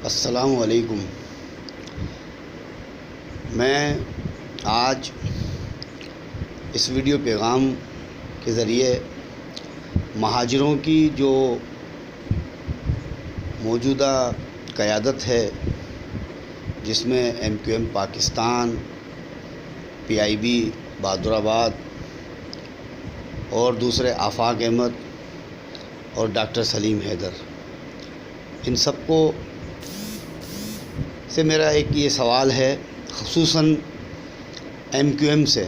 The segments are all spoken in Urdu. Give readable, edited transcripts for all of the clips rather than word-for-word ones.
السلام علیکم۔ میں آج اس ویڈیو پیغام کے ذریعے مہاجروں کی جو موجودہ قیادت ہے، جس میں MQM پاکستان، PIB بہادرآباد اور دوسرے آفاق احمد اور ڈاکٹر سلیم حیدر، ان سب کو سے میرا ایک یہ سوال ہے، خصوصاً MQM سے۔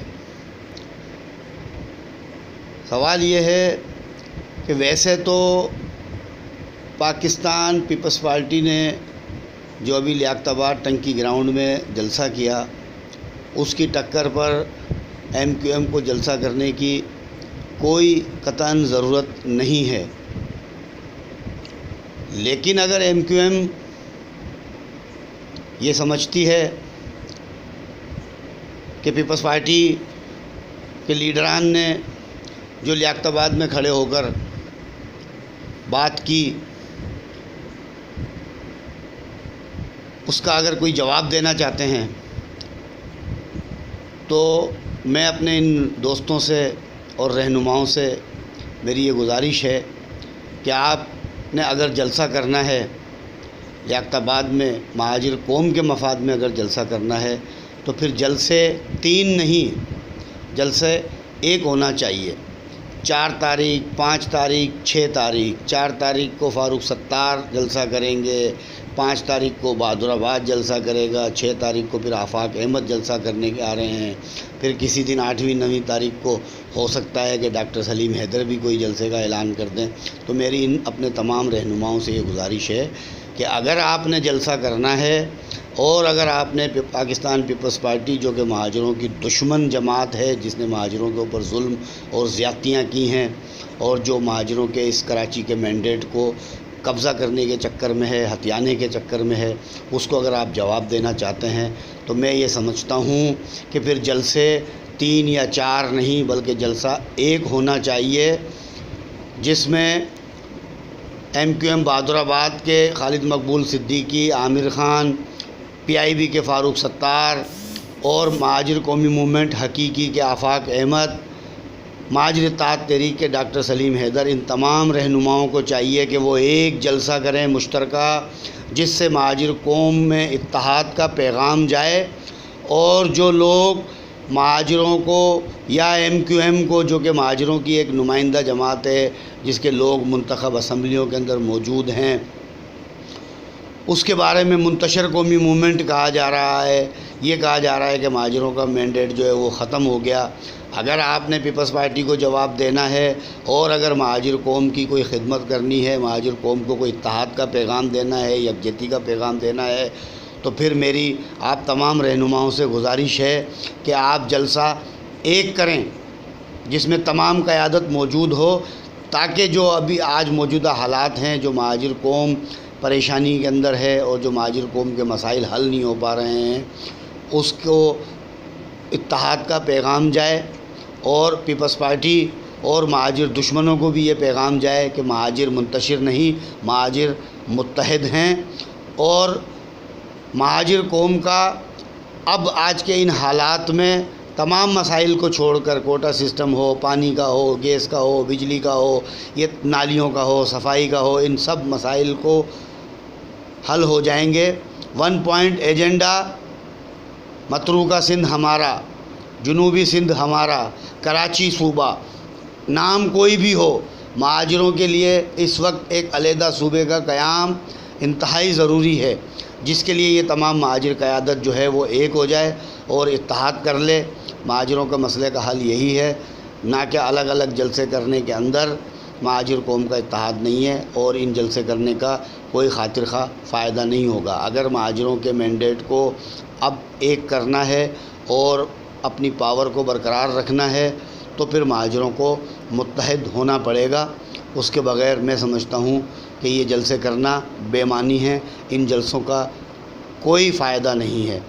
سوال یہ ہے کہ ویسے تو پاکستان پیپلز پارٹی نے جو ابھی لیاقت آباد ٹنکی گراؤنڈ میں جلسہ کیا، اس کی ٹکر پر MQM کو جلسہ کرنے کی کوئی قطعاً ضرورت نہیں ہے، لیکن اگر MQM یہ سمجھتی ہے کہ پیپلز پارٹی کے لیڈران نے جو لیاقت آباد میں کھڑے ہو کر بات کی، اس کا اگر کوئی جواب دینا چاہتے ہیں، تو میں اپنے ان دوستوں سے اور رہنماؤں سے میری یہ گزارش ہے کہ آپ نے اگر جلسہ کرنا ہے لیاقت آباد میں، مہاجر قوم کے مفاد میں اگر جلسہ کرنا ہے، تو پھر جلسے 3 نہیں، جلسے 1 ہونا چاہیے۔ 4 تاریخ، 5 تاریخ، 6 تاریخ۔ 4 تاریخ کو فاروق ستار جلسہ کریں گے، 5 تاریخ کو بہادرآباد جلسہ کرے گا، 6 تاریخ کو پھر آفاق احمد جلسہ کرنے کے آ رہے ہیں، پھر کسی دن 8ویں 9ویں تاریخ کو ہو سکتا ہے کہ ڈاکٹر سلیم حیدر بھی کوئی جلسے کا اعلان کر دیں۔ تو میری ان اپنے تمام رہنماؤں سے یہ گزارش ہے کہ اگر آپ نے جلسہ کرنا ہے، اور اگر آپ نے پاکستان پیپلز پارٹی، جو کہ مہاجروں کی دشمن جماعت ہے، جس نے مہاجروں کے اوپر ظلم اور زیادتیاں کی ہیں، اور جو مہاجروں کے اس کراچی کے مینڈیٹ کو قبضہ کرنے کے چکر میں ہے، ہتھیانے کے چکر میں ہے، اس کو اگر آپ جواب دینا چاہتے ہیں، تو میں یہ سمجھتا ہوں کہ پھر جلسے 3 یا 4 نہیں، بلکہ جلسہ 1 ہونا چاہیے، جس میں MQM بہادرآباد کے خالد مقبول صدیقی، عامر خان، PIB کے فاروق ستار، اور مہاجر قومی موومنٹ حقیقی کے آفاق احمد، مہاجر اتحاد تحریک کے ڈاکٹر سلیم حیدر، ان تمام رہنماؤں کو چاہیے کہ وہ ایک جلسہ کریں مشترکہ، جس سے مہاجر قوم میں اتحاد کا پیغام جائے، اور جو لوگ مہاجروں کو یا MQM کو، جو کہ مہاجروں کی ایک نمائندہ جماعت ہے، جس کے لوگ منتخب اسمبلیوں کے اندر موجود ہیں، اس کے بارے میں منتشر قومی موومنٹ کہا جا رہا ہے، یہ کہا جا رہا ہے کہ مہاجروں کا مینڈیٹ جو ہے وہ ختم ہو گیا۔ اگر آپ نے پیپلز پارٹی کو جواب دینا ہے، اور اگر مہاجر قوم کی کوئی خدمت کرنی ہے، مہاجر قوم کو کوئی اتحاد کا پیغام دینا ہے، یکجہتی کا پیغام دینا ہے، تو پھر میری آپ تمام رہنماؤں سے گزارش ہے کہ آپ جلسہ 1 کریں، جس میں تمام قیادت موجود ہو، تاکہ جو ابھی آج موجودہ حالات ہیں، جو مہاجر قوم پریشانی کے اندر ہے، اور جو مہاجر قوم کے مسائل حل نہیں ہو پا رہے ہیں، اس کو اتحاد کا پیغام جائے، اور پیپلز پارٹی اور مہاجر دشمنوں کو بھی یہ پیغام جائے کہ مہاجر منتشر نہیں، مہاجر متحد ہیں، اور مہاجر قوم کا اب آج کے ان حالات میں تمام مسائل کو چھوڑ کر، کوٹا سسٹم ہو، پانی کا ہو، گیس کا ہو، بجلی کا ہو، یہ نالیوں کا ہو، صفائی کا ہو، ان سب مسائل کو حل ہو جائیں گے۔ 1 پوائنٹ ایجنڈا، متروکہ سندھ ہمارا، جنوبی سندھ ہمارا، کراچی صوبہ، نام کوئی بھی ہو، مہاجروں کے لیے اس وقت ایک علیحدہ صوبے کا قیام انتہائی ضروری ہے، جس کے لیے یہ تمام مہاجر قیادت جو ہے وہ ایک ہو جائے اور اتحاد کر لے۔ مہاجروں کا مسئلے کا حل یہی ہے، نہ کہ الگ الگ جلسے کرنے کے اندر مہاجر قوم کا اتحاد نہیں ہے، اور ان جلسے کرنے کا کوئی خاطر خواہ فائدہ نہیں ہوگا۔ اگر مہاجروں کے مینڈیٹ کو اب ایک کرنا ہے اور اپنی پاور کو برقرار رکھنا ہے، تو پھر مہاجروں کو متحد ہونا پڑے گا۔ اس کے بغیر میں سمجھتا ہوں کہ یہ جلسے کرنا بے معنی ہے، ان جلسوں کا کوئی فائدہ نہیں ہے،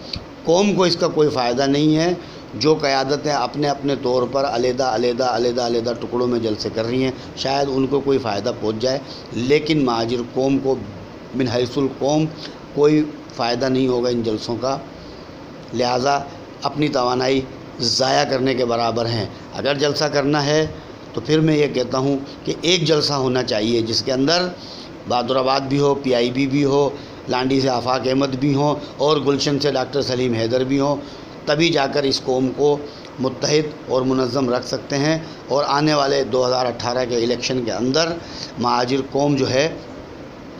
قوم کو اس کا کوئی فائدہ نہیں ہے۔ جو قیادتیں اپنے اپنے طور پر علیحدہ ٹکڑوں میں جلسے کر رہی ہیں، شاید ان کو کوئی فائدہ پہنچ جائے، لیکن مہاجر قوم کو من حیث القوم کوئی فائدہ نہیں ہوگا ان جلسوں کا، لہٰذا اپنی توانائی ضائع کرنے کے برابر ہیں۔ اگر جلسہ کرنا ہے تو پھر میں یہ کہتا ہوں کہ ایک جلسہ ہونا چاہیے جس کے اندر بہادر آباد بھی ہو، PIB بھی ہو، لانڈی سے آفاق احمد بھی ہوں اور گلشن سے ڈاکٹر سلیم حیدر بھی ہوں، تبھی جا کر اس قوم کو متحد اور منظم رکھ سکتے ہیں، اور آنے والے 2018 کے الیکشن کے اندر مہاجر قوم جو ہے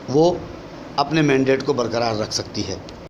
وہ اپنے مینڈیٹ کو برقرار رکھ سکتی ہے۔